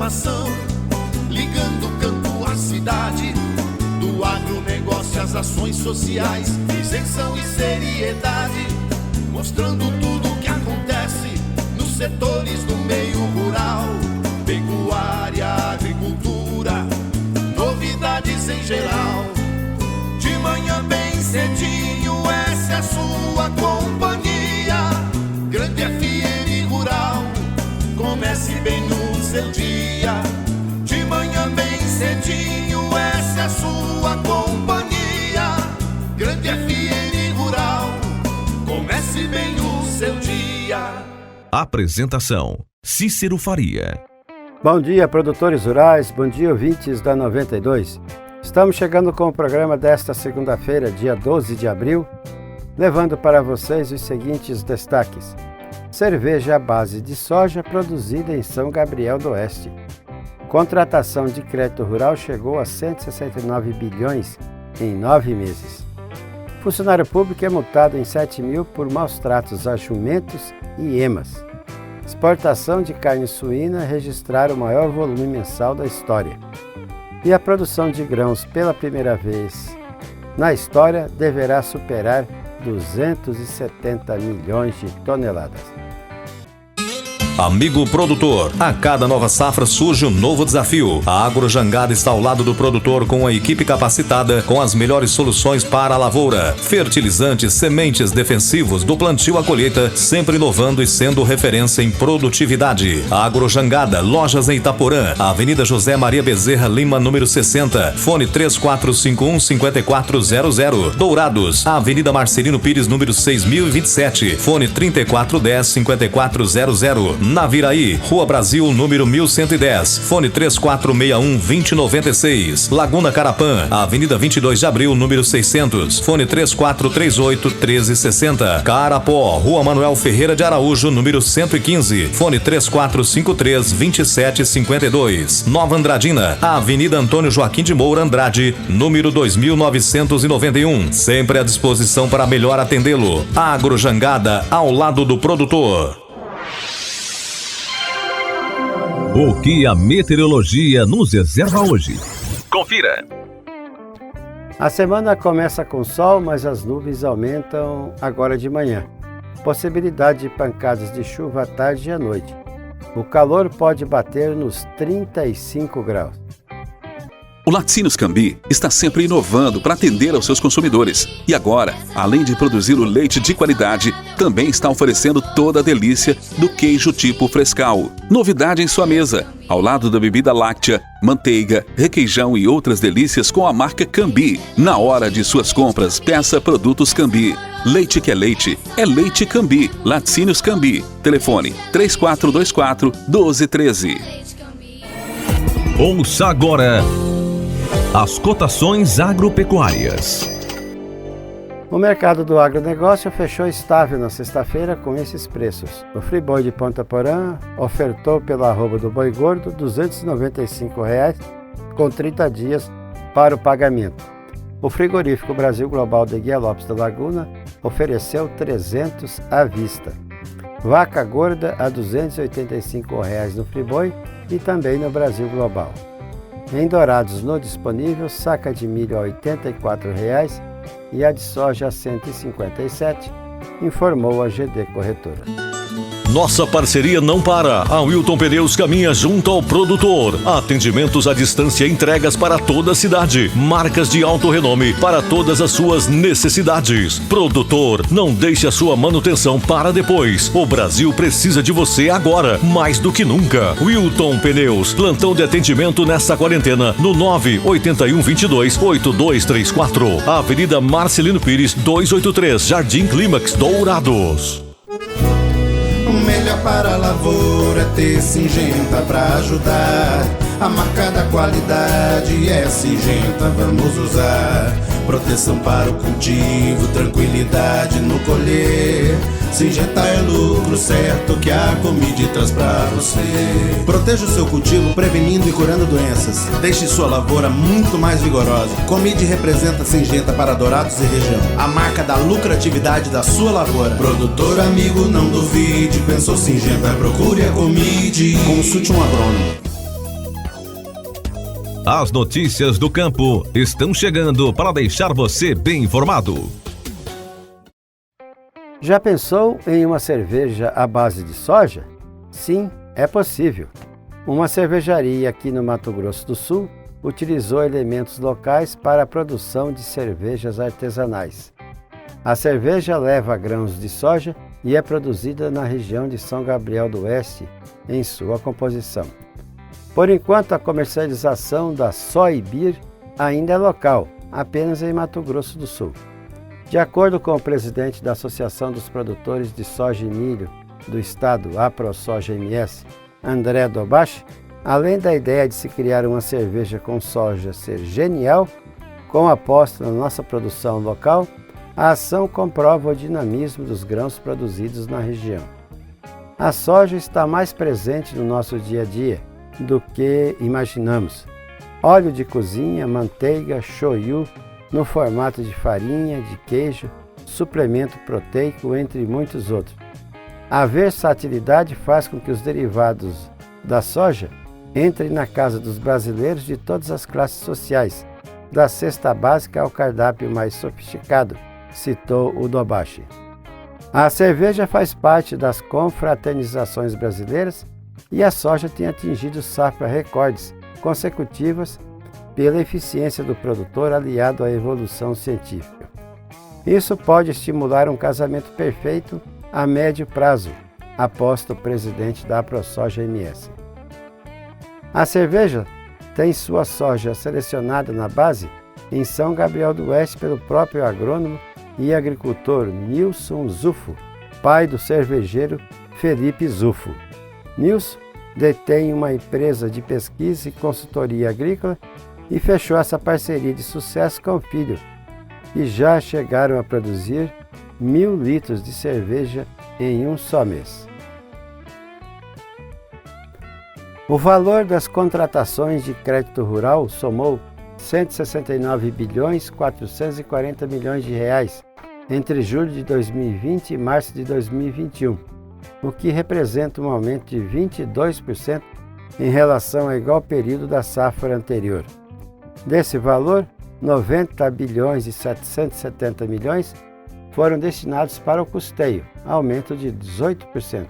informação, ligando o campo à cidade, do agronegócio às ações sociais, isenção e seriedade, mostrando tudo o que acontece nos setores do meio rural, pecuária, agricultura, novidades em geral. De manhã bem cedinho, essa é a sua companhia, Grande FM Rural. Comece bem no seu dia, de manhã bem cedinho, essa é a sua companhia, Grande FM Rural. Comece bem o seu dia. Apresentação: Cícero Faria. Bom dia, produtores rurais, bom dia, ouvintes da 92. Estamos chegando com o programa desta segunda-feira, dia 12 de abril, levando para vocês os seguintes destaques. Cerveja à base de soja produzida em São Gabriel do Oeste. Contratação de crédito rural chegou a 169 bilhões em 9 meses. Funcionário público é multado em 7 mil por maus tratos a jumentos e emas. Exportação de carne suína registraram o maior volume mensal da história. E a produção de grãos pela primeira vez na história deverá superar 270 milhões de toneladas. Amigo produtor, a cada nova safra surge um novo desafio. A Agrojangada está ao lado do produtor com a equipe capacitada com as melhores soluções para a lavoura. Fertilizantes, sementes, defensivos, do plantio à colheita, sempre inovando e sendo referência em produtividade. A Agrojangada, lojas em Itaporã, Avenida José Maria Bezerra Lima, número 60, fone 3451-5400. Dourados, Avenida Marcelino Pires, número 6027, fone 3410-5400. Naviraí, Rua Brasil, número 1110, fone 3461-2096. Laguna Carapã, Avenida 22 de Abril, número 600, fone 3438-1360. Carapó, Rua Manuel Ferreira de Araújo, número 115, fone 3453-2752. Nova Andradina, Avenida Antônio Joaquim de Moura Andrade, número 2991, sempre à disposição para melhor atendê-lo. Agrojangada, ao lado do produtor. O que a meteorologia nos reserva hoje? Confira! A semana começa com sol, mas as nuvens aumentam agora de manhã. Possibilidade de pancadas de chuva à tarde e à noite. O calor pode bater nos 35 graus. O Laticínios Cambi está sempre inovando para atender aos seus consumidores. E agora, além de produzir o leite de qualidade, também está oferecendo toda a delícia do queijo tipo Frescal. Novidade em sua mesa, ao lado da bebida láctea, manteiga, requeijão e outras delícias com a marca Cambi. Na hora de suas compras, peça produtos Cambi. Leite que é Leite Cambi. Laticínios Cambi. Telefone 3424-1213. Ouça agora as cotações agropecuárias. O mercado do agronegócio fechou estável na sexta-feira com esses preços. O Friboi de Ponta Porã ofertou pelo arroba do boi gordo R$ 295,00 com 30 dias para o pagamento. O frigorífico Brasil Global de Guia Lopes da Laguna ofereceu 300 à vista. Vaca gorda a R$ 285,00 no Friboi e também no Brasil Global. Em Dourados, no disponível, saca de milho a R$ 84,00 e a de soja a R$ 157, informou a GD Corretora. Nossa parceria não para. A Wilton Pneus caminha junto ao produtor. Atendimentos à distância e entregas para toda a cidade. Marcas de alto renome para todas as suas necessidades. Produtor, não deixe a sua manutenção para depois. O Brasil precisa de você agora, mais do que nunca. Wilton Pneus, plantão de atendimento nessa quarentena no 981228234. Avenida Marcelino Pires, 283, Jardim Clímax, Dourados. O melhor para a lavoura é ter Syngenta pra ajudar. A marca da qualidade é Syngenta, vamos usar. Proteção para o cultivo, tranquilidade no colher. Syngenta é lucro certo que a Comid traz pra você. Proteja o seu cultivo prevenindo e curando doenças. Deixe sua lavoura muito mais vigorosa. Comid representa Syngenta para Dourados e região. A marca da lucratividade da sua lavoura. Produtor amigo, não duvide. Pensou Syngenta, procure a Comid. Consulte um agrônomo. As notícias do campo estão chegando para deixar você bem informado. Já pensou em uma cerveja à base de soja? Sim, é possível. Uma cervejaria aqui no Mato Grosso do Sul utilizou elementos locais para a produção de cervejas artesanais. A cerveja leva grãos de soja e é produzida na região de São Gabriel do Oeste, em sua composição. Por enquanto, a comercialização da Soy Beer ainda é local, apenas em Mato Grosso do Sul. De acordo com o presidente da Associação dos Produtores de Soja e Milho do Estado, AproSoja-MS, André Dobashi, além da ideia de se criar uma cerveja com soja ser genial, com aposta na nossa produção local, a ação comprova o dinamismo dos grãos produzidos na região. A soja está mais presente no nosso dia a dia do que imaginamos. Óleo de cozinha, manteiga, shoyu, no formato de farinha, de queijo, suplemento proteico, entre muitos outros. A versatilidade faz com que os derivados da soja entrem na casa dos brasileiros de todas as classes sociais, da cesta básica ao cardápio mais sofisticado, citou o Dobashi. A cerveja faz parte das confraternizações brasileiras e a soja tem atingido safra recordes consecutivas pela eficiência do produtor aliado à evolução científica. Isso pode estimular um casamento perfeito a médio prazo, aposta o presidente da AproSoja-MS. A cerveja tem sua soja selecionada na base em São Gabriel do Oeste pelo próprio agrônomo e agricultor Nilson Zufo, pai do cervejeiro Felipe Zufo. Nilson detém uma empresa de pesquisa e consultoria agrícola e fechou essa parceria de sucesso com o filho, e já chegaram a produzir 1.000 litros de cerveja em um só mês. O valor das contratações de crédito rural somou 169 bilhões 440 milhões de reais entre julho de 2020 e março de 2021, o que representa um aumento de 22% em relação ao igual período da safra anterior. Desse valor, 90 bilhões e 770 milhões foram destinados para o custeio, aumento de 18%.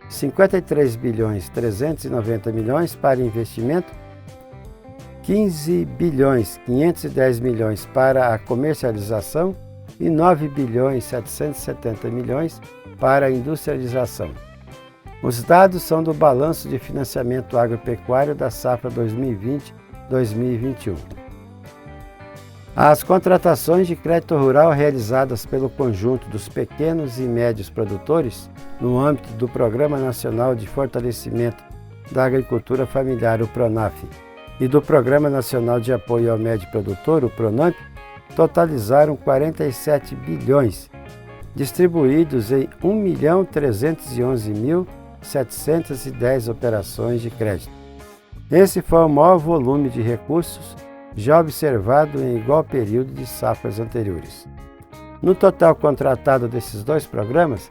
53 bilhões 390 milhões para investimento, 15 bilhões 510 milhões para a comercialização e 9 bilhões 770 milhões para a industrialização. Os dados são do Balanço de Financiamento Agropecuário da safra 2020-2021. As contratações de crédito rural realizadas pelo conjunto dos pequenos e médios produtores no âmbito do Programa Nacional de Fortalecimento da Agricultura Familiar, o PRONAF, e do Programa Nacional de Apoio ao Médio Produtor, o PRONAMP, totalizaram 47 bilhões, distribuídos em 1.311.710 operações de crédito. Esse foi o maior volume de recursos já observado em igual período de safras anteriores. No total contratado desses dois programas,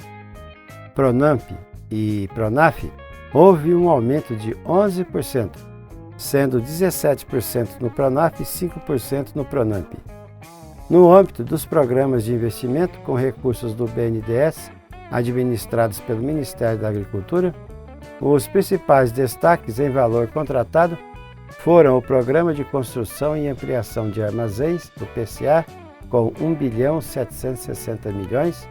PRONAMP e PRONAF, houve um aumento de 11%, sendo 17% no PRONAF e 5% no PRONAMP. No âmbito dos programas de investimento com recursos do BNDES, administrados pelo Ministério da Agricultura, os principais destaques em valor contratado foram o Programa de Construção e Ampliação de Armazéns, do PCA, com 1 bilhão 760 milhões,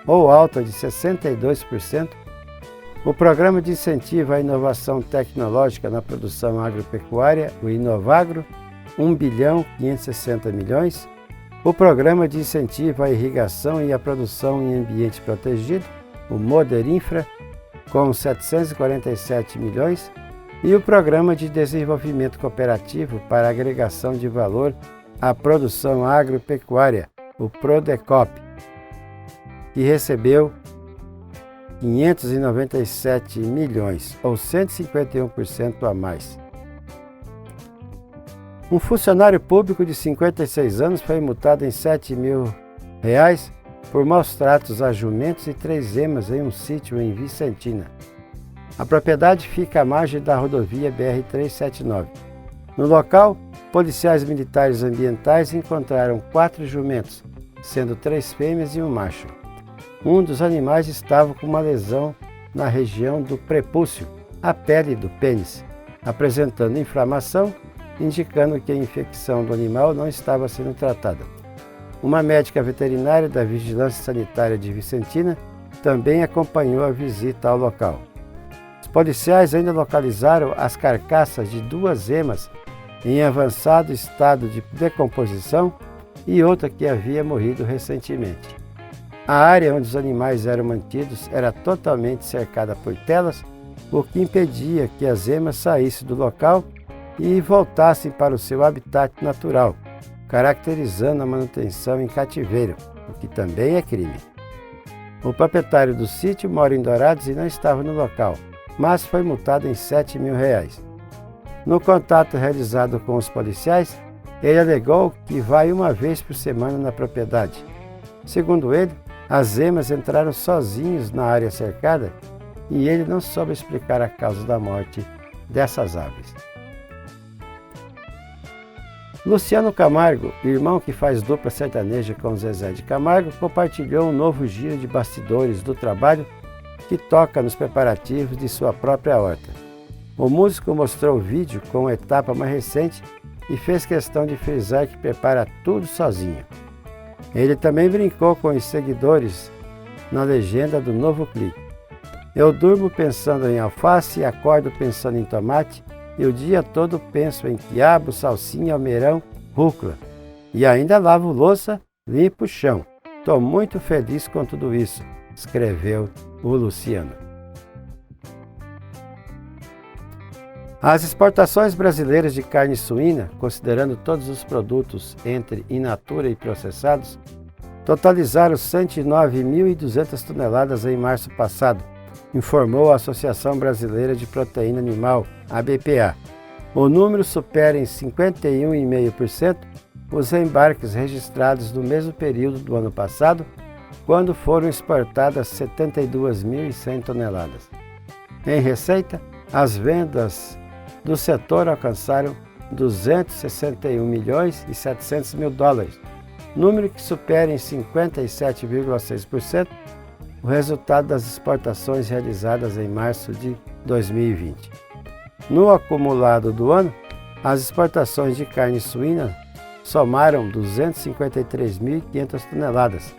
ou alta de 62%, o Programa de Incentivo à Inovação Tecnológica na Produção Agropecuária, o Inovagro, 1 bilhão 560 milhões, o Programa de Incentivo à Irrigação e à Produção em Ambiente Protegido, o Moderinfra, com 747 milhões, e o Programa de Desenvolvimento Cooperativo para Agregação de Valor à Produção Agropecuária, o PRODECOP, que recebeu 597 milhões, ou 151% a mais. Um funcionário público de 56 anos foi multado em R$7 mil por maus tratos a jumentos e 3 emas em um sítio em Vicentina. A propriedade fica à margem da rodovia BR-379. No local, policiais militares ambientais encontraram 4 jumentos, sendo 3 fêmeas e um macho. Um dos animais estava com uma lesão na região do prepúcio, a pele do pênis, apresentando inflamação, indicando que a infecção do animal não estava sendo tratada. Uma médica veterinária da Vigilância Sanitária de Vicentina também acompanhou a visita ao local. Os policiais ainda localizaram as carcaças de 2 emas em avançado estado de decomposição e outra que havia morrido recentemente. A área onde os animais eram mantidos era totalmente cercada por telas, o que impedia que as emas saíssem do local e voltassem para o seu habitat natural, caracterizando a manutenção em cativeiro, o que também é crime. O proprietário do sítio mora em Dourados e não estava no local, mas foi multado em R$7.000. No contato realizado com os policiais, ele alegou que vai uma vez por semana na propriedade. Segundo ele, as emas entraram sozinhos na área cercada e ele não soube explicar a causa da morte dessas aves. Luciano Camargo, irmão que faz dupla sertaneja com Zezé de Camargo, compartilhou um novo giro de bastidores do trabalho que toca nos preparativos de sua própria horta. O músico mostrou o vídeo com a etapa mais recente e fez questão de frisar que prepara tudo sozinho. Ele também brincou com os seguidores na legenda do novo clipe. Eu durmo pensando em alface, acordo pensando em tomate e o dia todo penso em quiabo, salsinha, almeirão, rúcula. E ainda lavo louça, limpo o chão. Estou muito feliz com tudo isso, escreveu o Luciano. As exportações brasileiras de carne suína, considerando todos os produtos entre in natura e processados, totalizaram 109.200 toneladas em março passado, informou a Associação Brasileira de Proteína Animal, ABPA. O número supera em 51,5% os embarques registrados no mesmo período do ano passado, quando foram exportadas 72.100 toneladas. Em receita, as vendas do setor alcançaram 261.700 mil dólares, número que supera em 57,6% o resultado das exportações realizadas em março de 2020. No acumulado do ano, as exportações de carne suína somaram 253.500 toneladas,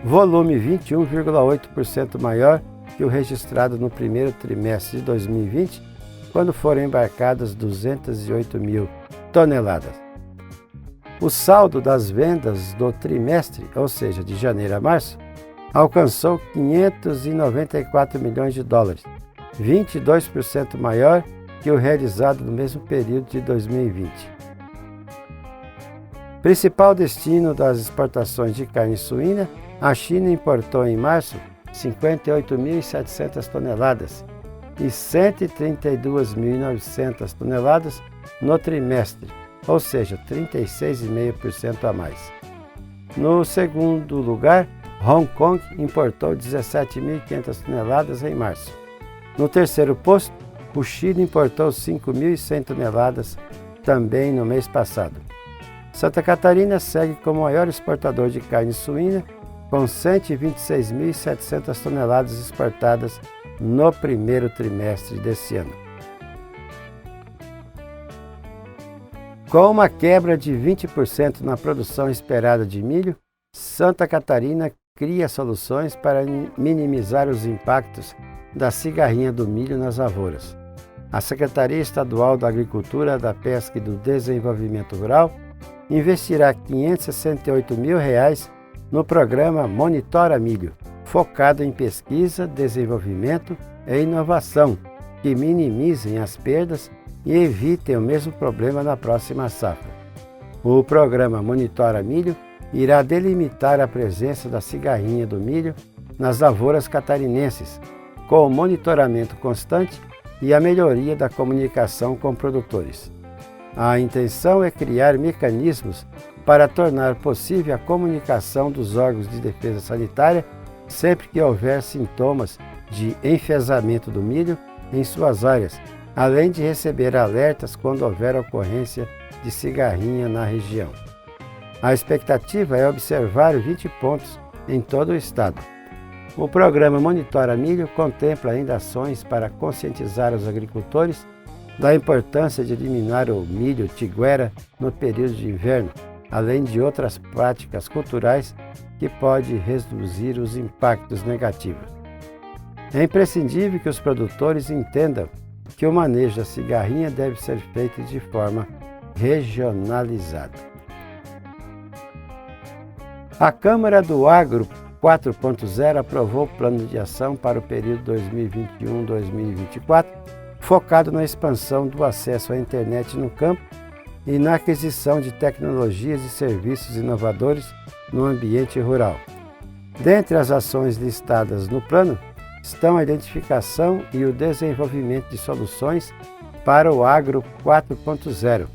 volume 21,8% maior que o registrado no primeiro trimestre de 2020, quando foram embarcadas 208 mil toneladas. O saldo das vendas do trimestre, ou seja, de janeiro a março, alcançou 594 milhões de dólares, 22% maior que o realizado no mesmo período de 2020. Principal destino das exportações de carne suína, a China importou em março 58.700 toneladas e 132.900 toneladas no trimestre, ou seja, 36,5% a mais. No segundo lugar, Hong Kong importou 17.500 toneladas em março. No terceiro posto, o Chile importou 5.100 toneladas também no mês passado. Santa Catarina segue como maior exportador de carne suína, com 126.700 toneladas exportadas no primeiro trimestre deste ano. Com uma quebra de 20% na produção esperada de milho, Santa Catarina cria soluções para minimizar os impactos da cigarrinha do milho nas lavouras. A Secretaria Estadual da Agricultura, da Pesca e do Desenvolvimento Rural investirá R$ 568 mil no programa Monitora Milho, focado em pesquisa, desenvolvimento e inovação, que minimizem as perdas e evitem o mesmo problema na próxima safra. O programa Monitora Milho irá delimitar a presença da cigarrinha do milho nas lavouras catarinenses, com o monitoramento constante e a melhoria da comunicação com produtores. A intenção é criar mecanismos para tornar possível a comunicação dos órgãos de defesa sanitária sempre que houver sintomas de enfesamento do milho em suas áreas, além de receber alertas quando houver ocorrência de cigarrinha na região. A expectativa é observar 20 pontos em todo o estado. O programa Monitora Milho contempla ainda ações para conscientizar os agricultores da importância de eliminar o milho tiguera no período de inverno, além de outras práticas culturais que podem reduzir os impactos negativos. É imprescindível que os produtores entendam que o manejo da cigarrinha deve ser feito de forma regionalizada. A Câmara do Agro 4.0 aprovou o plano de ação para o período 2021-2024, focado na expansão do acesso à internet no campo e na aquisição de tecnologias e serviços inovadores no ambiente rural. Dentre as ações listadas no plano estão a identificação e o desenvolvimento de soluções para o Agro 4.0,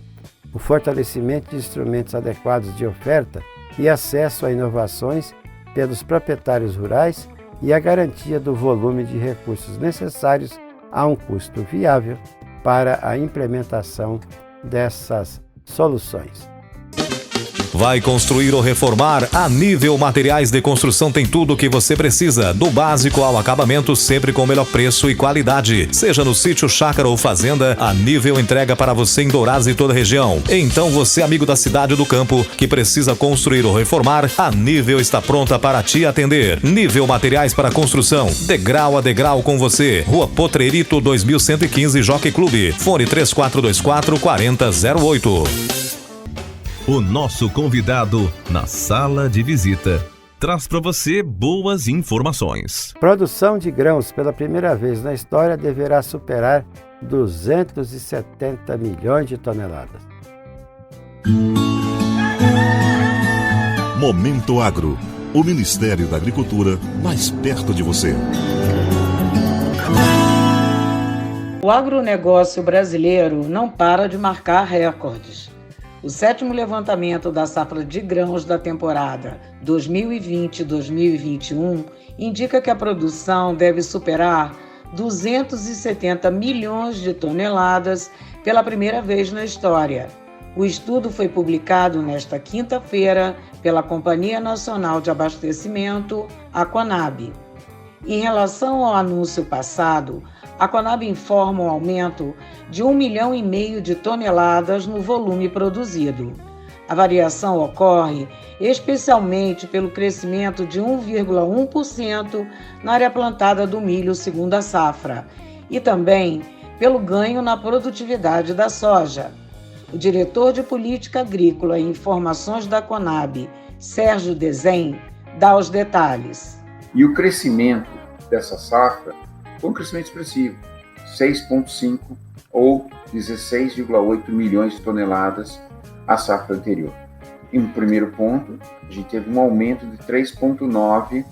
o fortalecimento de instrumentos adequados de oferta e acesso a inovações pelos proprietários rurais e a garantia do volume de recursos necessários a um custo viável para a implementação dessas soluções. Vai construir ou reformar? A Nível Materiais de Construção tem tudo o que você precisa, do básico ao acabamento, sempre com o melhor preço e qualidade. Seja no sítio, chácara ou fazenda, a Nível entrega para você em Dourados e toda a região. Então você, amigo da cidade ou do campo, que precisa construir ou reformar, a Nível está pronta para te atender. Nível Materiais para Construção, degrau a degrau com você. Rua Potrerito 2115, Jockey Clube. Fone 3424-4008. O nosso convidado na sala de visita traz para você boas informações. Produção de grãos pela primeira vez na história deverá superar 270 milhões de toneladas. Momento Agro, o Ministério da Agricultura mais perto de você. O agronegócio brasileiro não para de marcar recordes. O 7º levantamento da safra de grãos da temporada 2020-2021 indica que a produção deve superar 270 milhões de toneladas pela primeira vez na história. O estudo foi publicado nesta quinta-feira pela Companhia Nacional de Abastecimento, a CONAB. Em relação ao anúncio passado, a CONAB informa um aumento de 1,5 milhão de toneladas no volume produzido. A variação ocorre especialmente pelo crescimento de 1,1% na área plantada do milho segunda safra e também pelo ganho na produtividade da soja. O diretor de Política Agrícola e Informações da CONAB, Sérgio Desen, dá os detalhes. E o crescimento dessa safra foi um crescimento expressivo, 6,5 ou 16,8 milhões de toneladas a safra anterior. Em um primeiro ponto, a gente teve um aumento de 3,9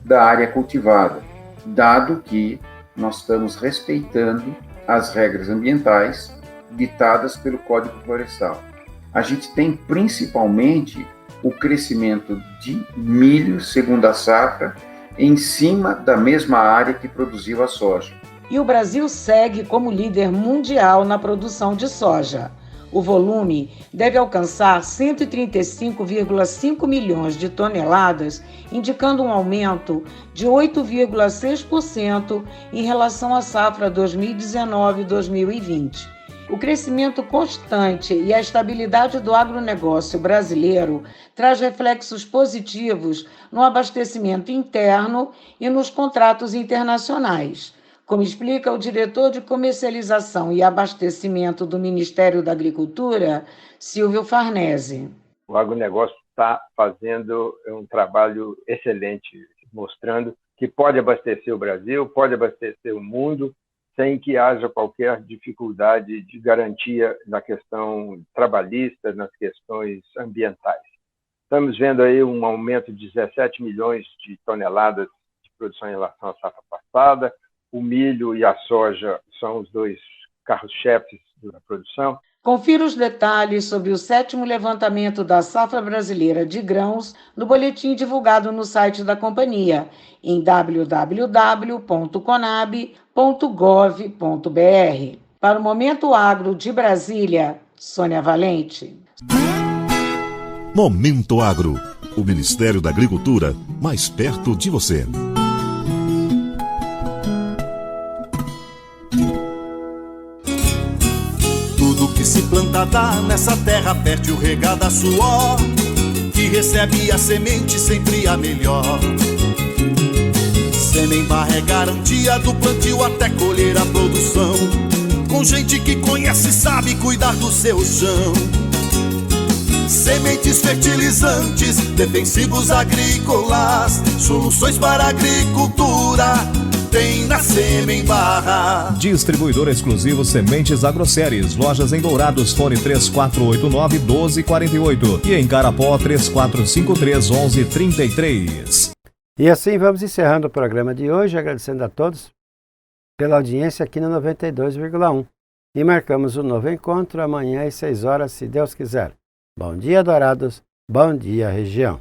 da área cultivada, dado que nós estamos respeitando as regras ambientais ditadas pelo Código Florestal. A gente tem principalmente o crescimento de milho segunda safra em cima da mesma área que produziu a soja. E o Brasil segue como líder mundial na produção de soja. O volume deve alcançar 135,5 milhões de toneladas, indicando um aumento de 8,6% em relação à safra 2019-2020. O crescimento constante e a estabilidade do agronegócio brasileiro traz reflexos positivos no abastecimento interno e nos contratos internacionais, como explica o diretor de Comercialização e Abastecimento do Ministério da Agricultura, Silvio Farnese. O agronegócio está fazendo um trabalho excelente, mostrando que pode abastecer o Brasil, pode abastecer o mundo, sem que haja qualquer dificuldade de garantia na questão trabalhista, nas questões ambientais. Estamos vendo aí um aumento de 17 milhões de toneladas de produção em relação à safra passada. O milho e a soja são os dois carros-chefes da produção. Confira os detalhes sobre o 7º levantamento da safra brasileira de grãos no boletim divulgado no site da companhia, em www.conab.gov.br. Para o Momento Agro de Brasília, Sônia Valente. Momento Agro, o Ministério da Agricultura mais perto de você. Tudo que se planta dá nessa terra fértil regada a suor, que recebe a semente sempre a melhor. Semembarra é garantia do plantio até colher a produção, com gente que conhece e sabe cuidar do seu chão. Sementes fertilizantes, defensivos agrícolas, soluções para a agricultura tem na Semembarra. Distribuidor exclusivo Sementes Agroceres. Lojas em Dourados, fone 3489-1248 e em Carapó 3453-1133. E assim vamos encerrando o programa de hoje, agradecendo a todos pela audiência aqui no 92,1. E marcamos um novo encontro amanhã às 6 horas, se Deus quiser. Bom dia, Dourados. Bom dia, região.